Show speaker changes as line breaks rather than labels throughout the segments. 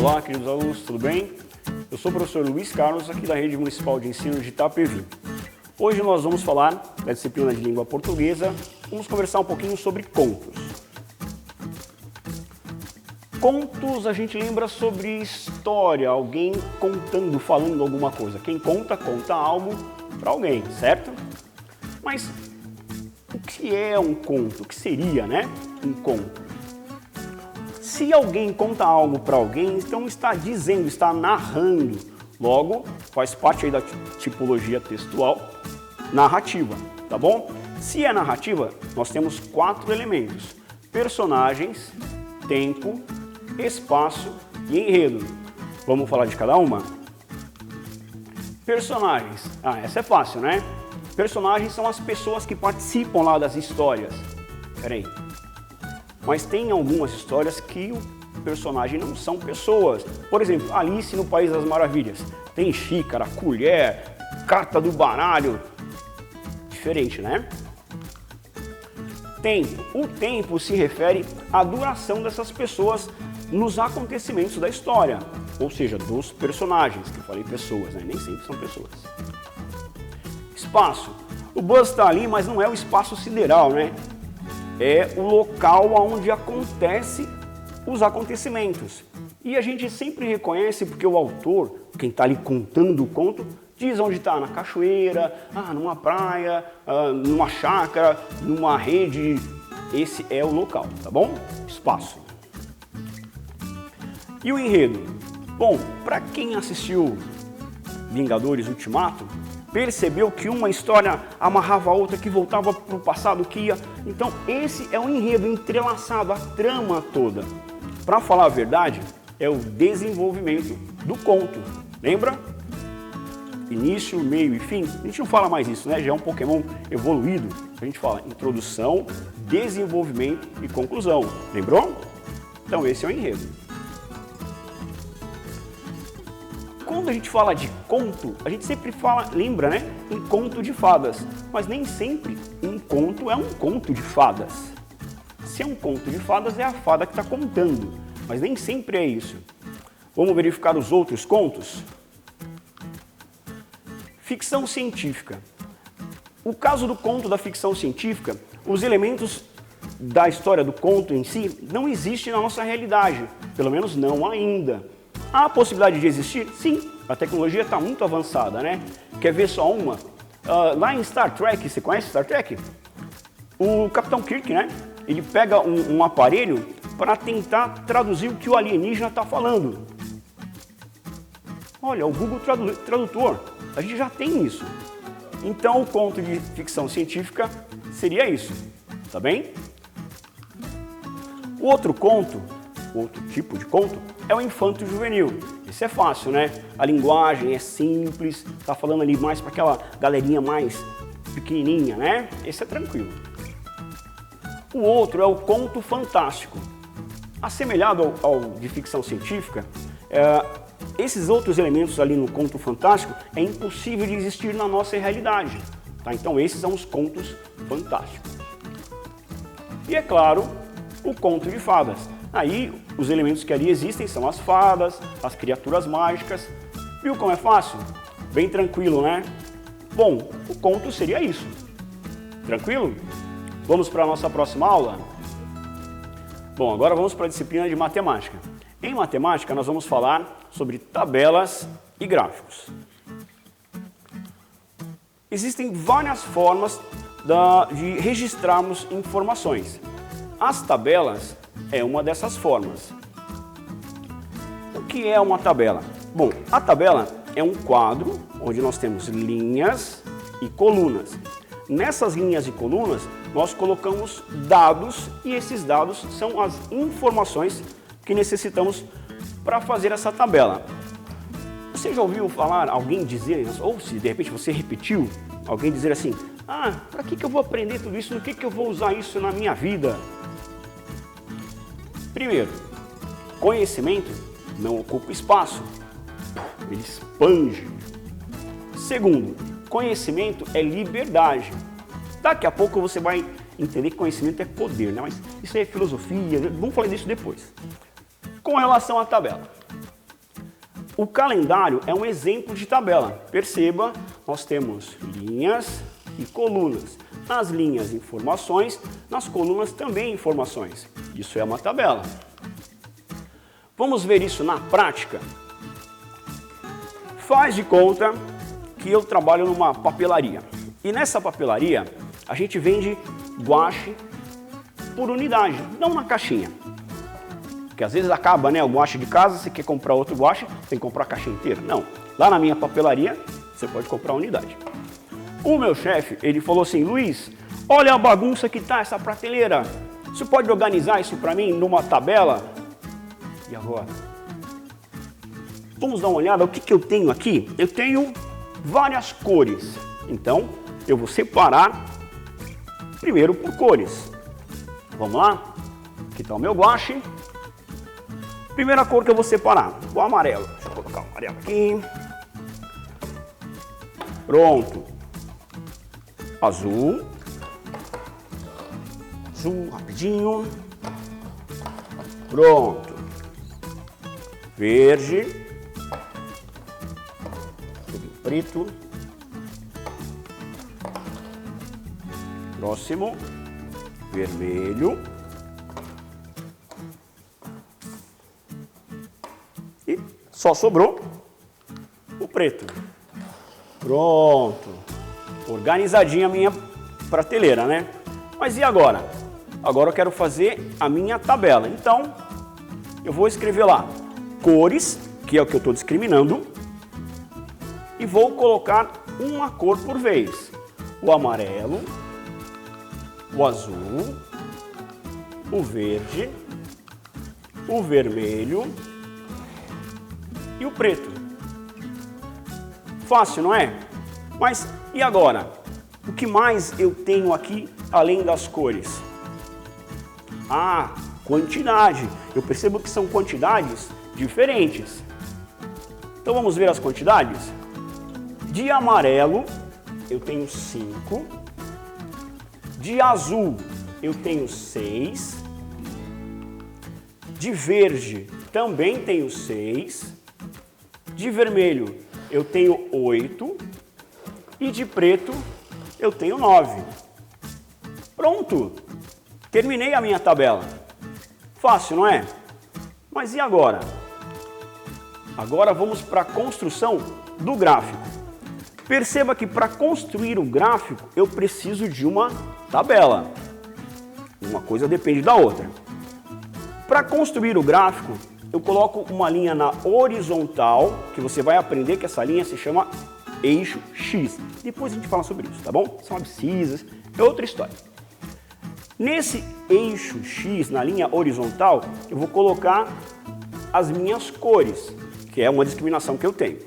Olá, queridos alunos, tudo bem? Eu sou o professor Luiz Carlos, aqui da Rede Municipal de Ensino de Itapevi. Hoje nós vamos falar da disciplina de língua portuguesa, vamos conversar um pouquinho sobre contos. Contos, a gente lembra sobre história, alguém contando, falando alguma coisa. Quem conta, conta algo para alguém, certo? Mas o que é um conto? O que seria, né, um conto? Se alguém conta algo para alguém, então está dizendo, está narrando. Logo, faz parte aí da tipologia textual narrativa, tá bom? Se é narrativa, nós temos 4 elementos: personagens, tempo, espaço e enredo. Vamos falar de cada uma? Personagens. Ah, essa é fácil, né? Personagens são as pessoas que participam lá das histórias. Peraí. Mas tem algumas histórias que o personagem não são pessoas. Por exemplo, Alice no País das Maravilhas. Tem xícara, colher, carta do baralho. Diferente, né? Tempo. O tempo se refere à duração dessas pessoas nos acontecimentos da história. Ou seja, dos personagens, que eu falei pessoas, né? Nem sempre são pessoas. Espaço. O Buzz está ali, mas não é o espaço sideral, né? É o local onde acontecem os acontecimentos. E a gente sempre reconhece porque o autor, quem está ali contando o conto, diz onde está: na cachoeira, numa praia, numa chácara, numa rede. Esse é o local, tá bom? Espaço. E o enredo? Bom, para quem assistiu Vingadores Ultimato, percebeu que uma história amarrava a outra, que voltava para o passado, que ia... Então, esse é o enredo entrelaçado, a trama toda. Para falar a verdade, é o desenvolvimento do conto. Lembra? Início, meio e fim. A gente não fala mais isso, né? Já é um Pokémon evoluído. A gente fala introdução, desenvolvimento e conclusão. Lembrou? Então, esse é o enredo. Quando a gente fala de conto, a gente sempre fala, lembra, né, em conto de fadas, mas nem sempre um conto é um conto de fadas. Se é um conto de fadas, é a fada que está contando, mas nem sempre é isso. Vamos verificar os outros contos? Ficção científica. O caso do conto da ficção científica, os elementos da história do conto em si não existem na nossa realidade, pelo menos não ainda. Há a possibilidade de existir? Sim, a tecnologia está muito avançada, né? Quer ver só uma? Lá em Star Trek, você conhece Star Trek? O Capitão Kirk, né? Ele pega um aparelho para tentar traduzir o que o alienígena está falando. Olha, o Google Tradutor, a gente já tem isso. Então, o conto de ficção científica seria isso, tá bem? O outro conto, outro tipo de conto, é o infanto-juvenil. Isso é fácil, né? A linguagem é simples, tá falando ali mais para aquela galerinha mais pequenininha, né? Esse é tranquilo. O outro é o conto fantástico. Assemelhado ao de ficção científica, esses outros elementos ali no conto fantástico é impossível de existir na nossa realidade. Tá? Então esses são os contos fantásticos. E é claro, o conto de fadas. Aí, os elementos que ali existem são as fadas, as criaturas mágicas. Viu como é fácil? Bem tranquilo, né? Bom, o conto seria isso. Tranquilo? Vamos para a nossa próxima aula? Bom, agora vamos para a disciplina de matemática. Em matemática, nós vamos falar sobre tabelas e gráficos. Existem várias formas de registrarmos informações. As tabelas é uma dessas formas. O que é uma tabela? Bom, a tabela é um quadro onde nós temos linhas e colunas. Nessas linhas e colunas, nós colocamos dados e esses dados são as informações que necessitamos para fazer essa tabela. Você já ouviu falar alguém dizer, ou se de repente você repetiu, alguém dizer assim: para que eu vou aprender tudo isso? No que eu vou usar isso na minha vida? Primeiro, conhecimento não ocupa espaço, ele expande. Segundo, conhecimento é liberdade. Daqui a pouco você vai entender que conhecimento é poder, né? Mas isso aí é filosofia, vamos falar disso depois. Com relação à tabela, O calendário é um exemplo de tabela. Perceba, nós temos linhas e colunas. Nas linhas, informações, nas colunas também informações. Isso é uma tabela. Vamos ver isso na prática? Faz de conta que eu trabalho numa papelaria. E nessa papelaria, a gente vende guache por unidade, não na caixinha. Porque às vezes acaba, né, o guache de casa, você quer comprar outro guache, tem que comprar a caixinha inteira. Não, lá na minha papelaria, você pode comprar a unidade. O meu chefe, ele falou assim, Luiz, olha a bagunça que tá essa prateleira. Você pode organizar isso para mim numa tabela? E agora? Vamos dar uma olhada, o que eu tenho aqui? Eu tenho várias cores. Então, eu vou separar primeiro por cores. Vamos lá? Aqui está o meu guache. Primeira cor que eu vou separar, o amarelo. Deixa eu colocar o amarelo aqui. Pronto. Azul. Azul, rapidinho. Pronto. Verde. Preto. Próximo. Vermelho. E só sobrou o preto. Pronto. Organizadinha a minha prateleira, né? Mas e agora? Agora eu quero fazer a minha tabela. Então, eu vou escrever lá cores, que é o que eu estou discriminando, e vou colocar uma cor por vez. O amarelo, o azul, o verde, o vermelho e o preto. Fácil, não é? Mas e agora? O que mais eu tenho aqui além das cores? Ah, quantidade. Eu percebo que são quantidades diferentes. Então vamos ver as quantidades? De amarelo eu tenho 5. De azul eu tenho 6. De verde também tenho 6. De vermelho eu tenho 8. E de preto eu tenho 9. Pronto! Terminei a minha tabela. Fácil, não é? Mas e agora? Agora vamos para a construção do gráfico. Perceba que para construir o gráfico eu preciso de uma tabela. Uma coisa depende da outra. Para construir o gráfico, eu coloco uma linha na horizontal, que você vai aprender que essa linha se chama eixo X. Depois a gente fala sobre isso, tá bom? São abscissas, é outra história. Nesse eixo X, na linha horizontal, eu vou colocar as minhas cores, que é uma discriminação que eu tenho.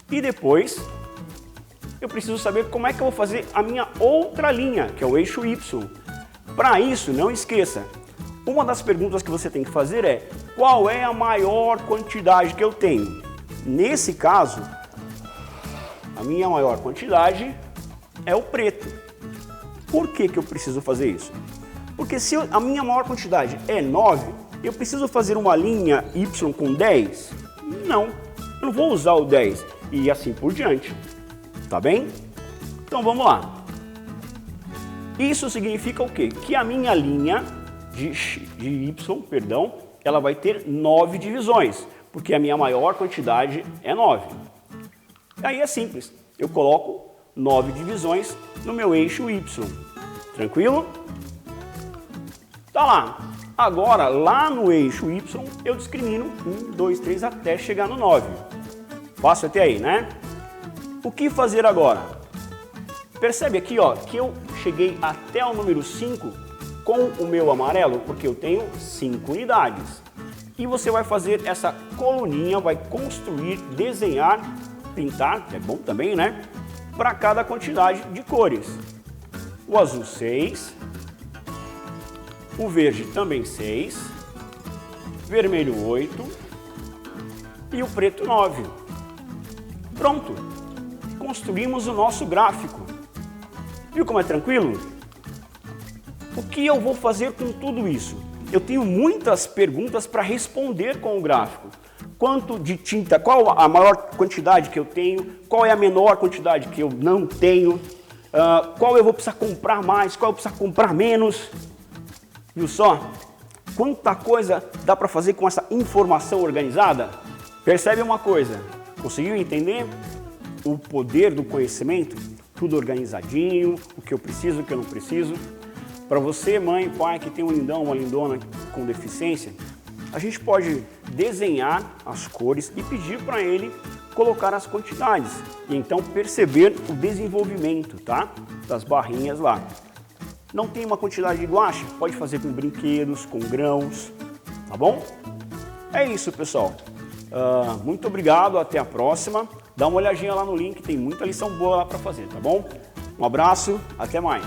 E depois eu preciso saber como é que eu vou fazer a minha outra linha, que é o eixo Y. Para isso, não esqueça, uma das perguntas que você tem que fazer é qual é a maior quantidade que eu tenho? Nesse caso, a minha maior quantidade é o preto. Por que eu preciso fazer isso? Porque se a minha maior quantidade é 9, eu preciso fazer uma linha Y com 10? Não, eu não vou usar o 10 e assim por diante. Tá bem? Então vamos lá. Isso significa o quê? Que a minha linha de Y, perdão, ela vai ter 9 divisões, porque a minha maior quantidade é 9. Aí é simples, eu coloco 9 divisões no meu eixo Y. Tranquilo? Tá lá. Agora, lá no eixo Y, eu discrimino 1, 2, 3 até chegar no 9. Fácil até aí, né? O que fazer agora? Percebe aqui, ó, que eu cheguei até o número 5 com o meu amarelo, porque eu tenho 5 unidades. E você vai fazer essa coluninha, vai construir, desenhar, pintar, é bom também, né? Para cada quantidade de cores. O azul 6, o verde também 6, vermelho 8 e o preto 9. Pronto! Construímos o nosso gráfico. Viu como é tranquilo? O que eu vou fazer com tudo isso? Eu tenho muitas perguntas para responder com o gráfico. quanto de tinta, qual a maior quantidade que eu tenho, qual é a menor quantidade que eu não tenho, qual eu vou precisar comprar mais, qual eu vou precisar comprar menos. Viu só? Quanta coisa dá para fazer com essa informação organizada? Percebe uma coisa, conseguiu entender o poder do conhecimento? Tudo organizadinho, o que eu preciso, o que eu não preciso. Para você, mãe, pai, que tem um lindão, uma lindona com deficiência, a gente pode desenhar as cores e pedir para ele colocar as quantidades. E então perceber o desenvolvimento, tá? Das barrinhas lá. Não tem uma quantidade de guache? Pode fazer com brinquedos, com grãos, tá bom? É isso, pessoal. Muito obrigado, até a próxima. Dá uma olhadinha lá no link, tem muita lição boa lá para fazer, tá bom? Um abraço, até mais.